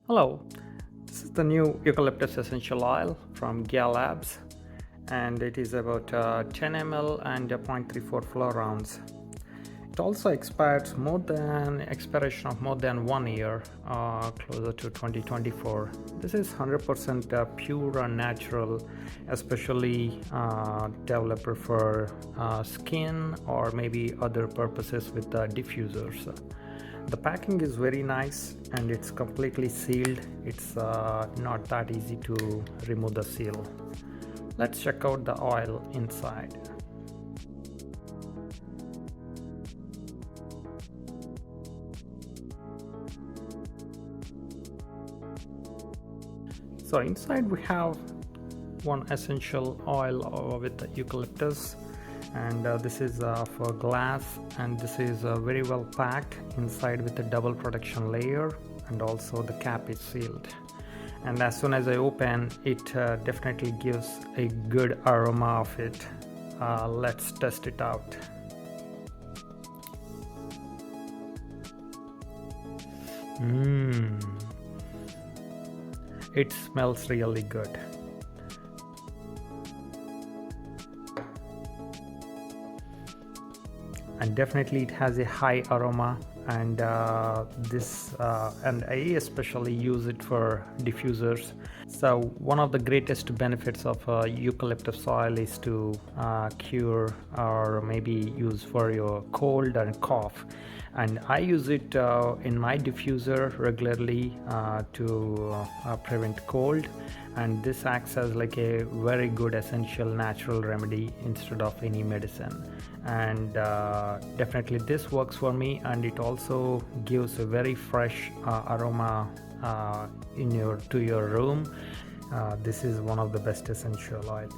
Hello, this is the new Eucalyptus Essential Oil from Gya Labs, and it is about 10 ml and 0.34 flow rounds. It also expires expiration of more than 1 year, closer to 2024. This is 100% pure and natural, especially developer for skin or maybe other purposes with diffusers. The packing is very nice and it's completely sealed. It's not that easy to remove the seal. Let's check out the oil inside. So inside we have one essential oil with the eucalyptus, and this is for glass, and this is very well packed inside with a double protection layer, and also the cap is sealed. And as soon as I open it, definitely gives a good aroma of it. Let's test it out. It smells really good. And definitely it has a high aroma, and and I especially use it for diffusers. So one of the greatest benefits of eucalyptus oil is to cure or maybe use for your cold and cough, and I use it in my diffuser regularly to prevent cold, and this acts as like a very good essential natural remedy instead of any medicine. And definitely this works for me, and it also gives a very fresh aroma to your room. This is one of the best essential oil.